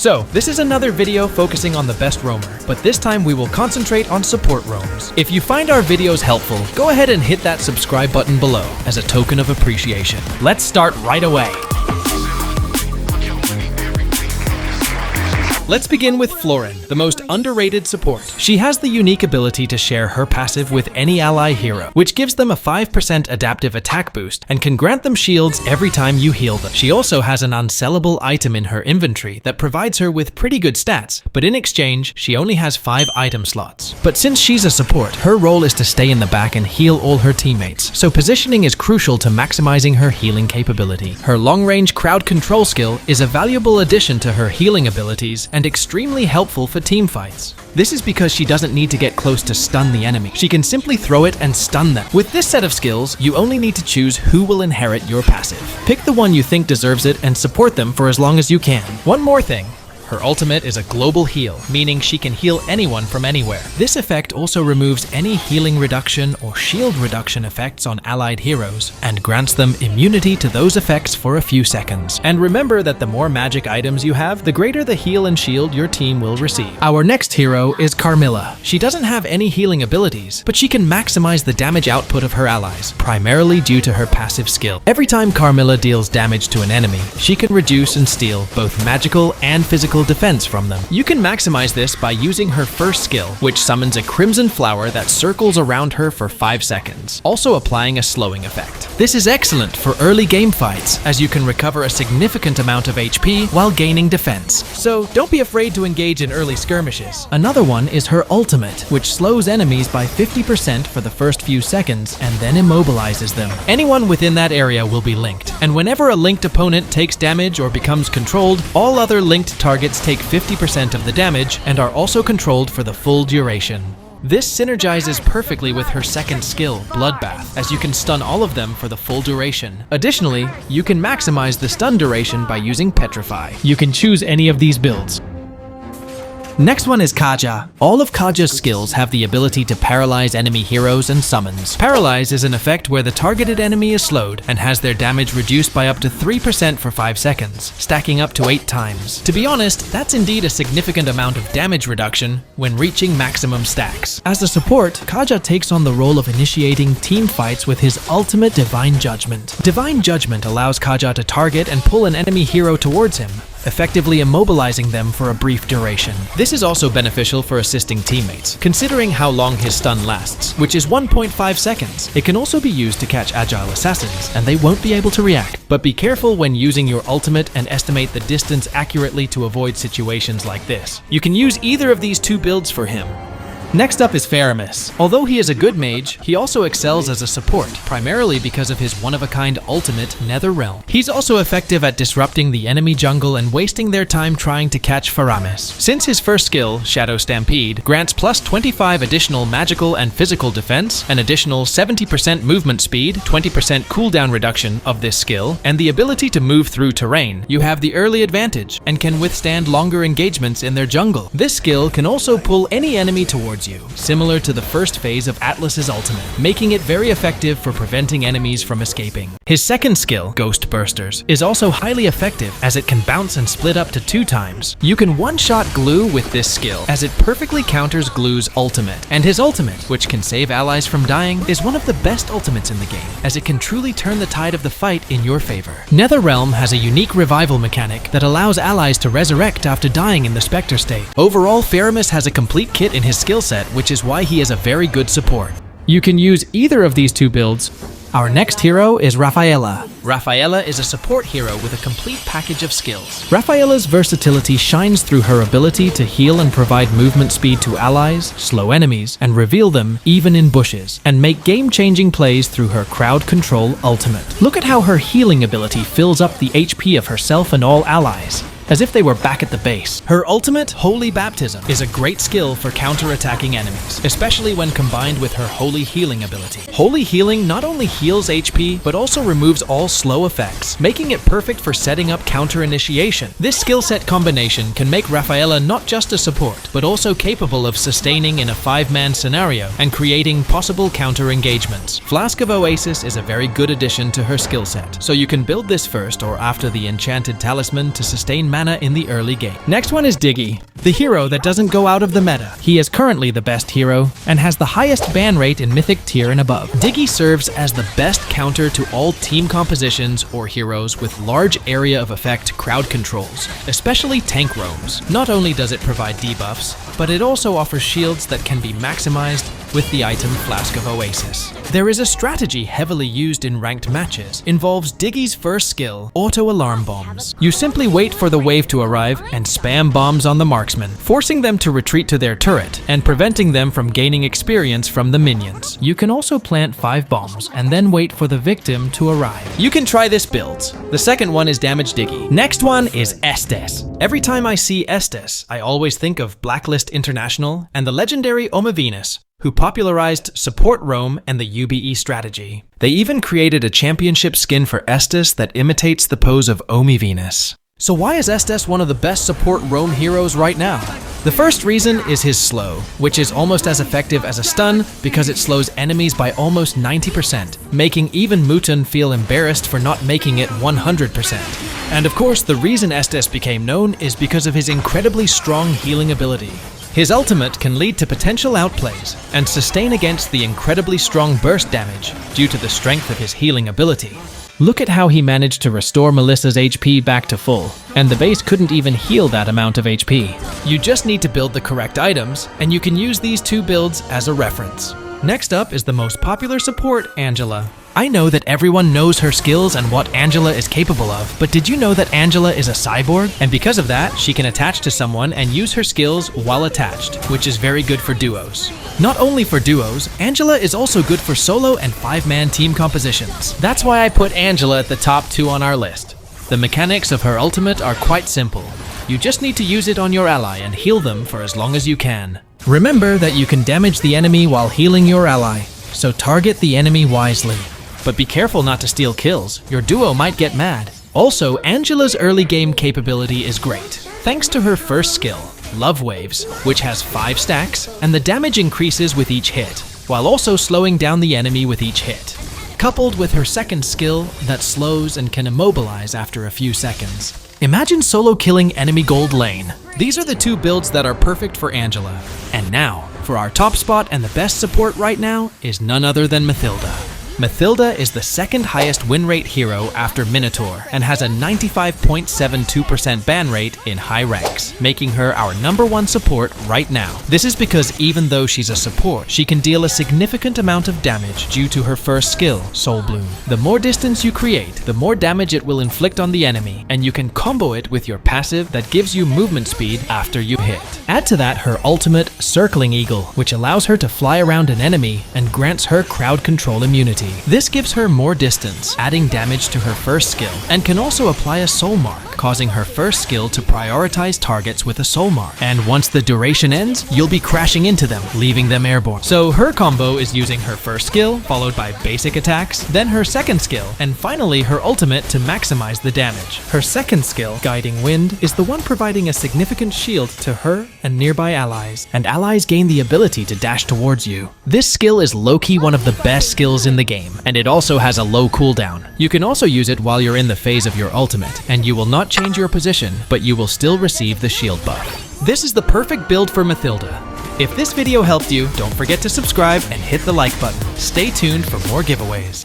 So, this is another video focusing on the best roamer, but this time we will concentrate on support roams. If you find our videos helpful, go ahead and hit that subscribe button below as a token of appreciation. Let's start right away. Let's begin with Floryn, the most underrated support. She has the unique ability to share her passive with any ally hero, which gives them a 5% adaptive attack boost and can grant them shields every time you heal them. She also has an unsellable item in her inventory that provides her with pretty good stats, but in exchange, she only has 5 item slots. But since she's a support, her role is to stay in the back and heal all her teammates, so positioning is crucial to maximizing her healing capability. Her long-range crowd control skill is a valuable addition to her healing abilities and extremely helpful for team fights. This is because she doesn't need to get close to stun the enemy. She can simply throw it and stun them. With this set of skills, you only need to choose who will inherit your passive. Pick the one you think deserves it and support them for as long as you can. One more thing. Her ultimate is a global heal, meaning she can heal anyone from anywhere. This effect also removes any healing reduction or shield reduction effects on allied heroes and grants them immunity to those effects for a few seconds. And remember that the more magic items you have, the greater the heal and shield your team will receive. Our next hero is Carmilla. She doesn't have any healing abilities, but she can maximize the damage output of her allies, primarily due to her passive skill. Every time Carmilla deals damage to an enemy, she can reduce and steal both magical and physical defense from them. You can maximize this by using her first skill, which summons a crimson flower that circles around her for 5 seconds, also applying a slowing effect. This is excellent for early game fights, as you can recover a significant amount of HP while gaining defense. So don't be afraid to engage in early skirmishes. Another one is her ultimate, which slows enemies by 50% for the first few seconds and then immobilizes them. Anyone within that area will be linked, and whenever a linked opponent takes damage or becomes controlled, all other linked targets take 50% of the damage and are also controlled for the full duration. This synergizes perfectly with her second skill, Bloodbath, as you can stun all of them for the full duration. Additionally, you can maximize the stun duration by using Petrify. You can choose any of these builds. Next one is Kaja. All of Kaja's skills have the ability to paralyze enemy heroes and summons. Paralyze is an effect where the targeted enemy is slowed and has their damage reduced by up to 3% for 5 seconds, stacking up to 8 times. To be honest, that's indeed a significant amount of damage reduction when reaching maximum stacks. As a support, Kaja takes on the role of initiating team fights with his ultimate Divine Judgment. Divine Judgment allows Kaja to target and pull an enemy hero towards him, effectively immobilizing them for a brief duration. This is also beneficial for assisting teammates, considering how long his stun lasts, which is 1.5 seconds. It can also be used to catch agile assassins, and they won't be able to react. But be careful when using your ultimate and estimate the distance accurately to avoid situations like this. You can use either of these two builds for him. Next up is Faramis. Although he is a good mage, he also excels as a support, primarily because of his one-of-a-kind ultimate, Nether Realm. He's also effective at disrupting the enemy jungle and wasting their time trying to catch Faramis. Since his first skill, Shadow Stampede, grants plus 25 additional magical and physical defense, an additional 70% movement speed, 20% cooldown reduction of this skill, and the ability to move through terrain, you have the early advantage and can withstand longer engagements in their jungle. This skill can also pull any enemy towards you, similar to the first phase of Atlas's ultimate, making it very effective for preventing enemies from escaping. His second skill, Ghost Bursters, is also highly effective as it can bounce and split up to 2 times. You can one-shot Glue with this skill, as it perfectly counters Glue's ultimate. And his ultimate, which can save allies from dying, is one of the best ultimates in the game, as it can truly turn the tide of the fight in your favor. Netherrealm has a unique revival mechanic that allows allies to resurrect after dying in the Spectre state. Overall, Faramis has a complete kit in his skill set, which is why he is a very good support. You can use either of these two builds. Our next hero is Rafaela. Rafaela is a support hero with a complete package of skills. Rafaela's versatility shines through her ability to heal and provide movement speed to allies, slow enemies, and reveal them even in bushes, and make game-changing plays through her crowd control ultimate. Look at how her healing ability fills up the HP of herself and all allies, as if they were back at the base. Her ultimate, Holy Baptism, is a great skill for counter-attacking enemies, especially when combined with her Holy Healing ability. Holy Healing not only heals HP, but also removes all slow effects, making it perfect for setting up counter-initiation. This skill set combination can make Rafaela not just a support, but also capable of sustaining in a 5-man scenario and creating possible counter-engagements. Flask of Oasis is a very good addition to her skill set, so you can build this first or after the Enchanted Talisman to sustain mana in the early game. Next one is Diggie, the hero that doesn't go out of the meta. He is currently the best hero and has the highest ban rate in Mythic tier and above. Diggie serves as the best counter to all team compositions or heroes with large area of effect crowd controls, especially tank roams. Not only does it provide debuffs, but it also offers shields that can be maximized with the item Flask of Oasis. There is a strategy heavily used in ranked matches, involves Diggie's first skill, Auto Alarm Bombs. You simply wait for the wave to arrive and spam bombs on the marksman, forcing them to retreat to their turret and preventing them from gaining experience from the minions. You can also plant 5 bombs and then wait for the victim to arrive. You can try this build. The second one is Damage Diggie. Next one is Estes. Every time I see Estes, I always think of Blacklist International and the legendary Venus, who popularized support roam and the UBE strategy. They even created a championship skin for Estes that imitates the pose of Venus. So why is Estes one of the best support roam heroes right now? The first reason is his slow, which is almost as effective as a stun because it slows enemies by almost 90%, making even Mutun feel embarrassed for not making it 100%. And of course, the reason Estes became known is because of his incredibly strong healing ability. His ultimate can lead to potential outplays and sustain against the incredibly strong burst damage due to the strength of his healing ability. Look at how he managed to restore Melissa's HP back to full, and the base couldn't even heal that amount of HP. You just need to build the correct items, and you can use these two builds as a reference. Next up is the most popular support, Angela. I know that everyone knows her skills and what Angela is capable of, but did you know that Angela is a cyborg? And because of that, she can attach to someone and use her skills while attached, which is very good for duos. Not only for duos, Angela is also good for solo and 5-man team compositions. That's why I put Angela at the top 2 on our list. The mechanics of her ultimate are quite simple. You just need to use it on your ally and heal them for as long as you can. Remember that you can damage the enemy while healing your ally, so target the enemy wisely. But be careful not to steal kills, your duo might get mad. Also, Angela's early game capability is great, thanks to her first skill, Love Waves, which has 5 stacks, and the damage increases with each hit, while also slowing down the enemy with each hit. Coupled with her second skill that slows and can immobilize after a few seconds. Imagine solo killing enemy gold lane. These are the 2 builds that are perfect for Angela. And now, for our top spot and the best support right now is none other than Mathilda. Mathilda is the second highest win rate hero after Minotaur and has a 95.72% ban rate in high ranks, making her our #1 support right now. This is because even though she's a support, she can deal a significant amount of damage due to her first skill, Soul Bloom. The more distance you create, the more damage it will inflict on the enemy, and you can combo it with your passive that gives you movement speed after you hit. Add to that her ultimate, Circling Eagle, which allows her to fly around an enemy and grants her crowd control immunity. This gives her more distance, adding damage to her first skill, and can also apply a soul mark, causing her first skill to prioritize targets with a soul mark. And once the duration ends, you'll be crashing into them, leaving them airborne. So her combo is using her first skill, followed by basic attacks, then her second skill, and finally her ultimate to maximize the damage. Her second skill, Guiding Wind, is the one providing a significant shield to her and nearby allies, and allies gain the ability to dash towards you. This skill is low-key one of the best skills in the game, and it also has a low cooldown. You can also use it while you're in the phase of your ultimate, and you will not change your position, but you will still receive the shield buff. This is the perfect build for Mathilda. If this video helped you, don't forget to subscribe and hit the like button. Stay tuned for more giveaways.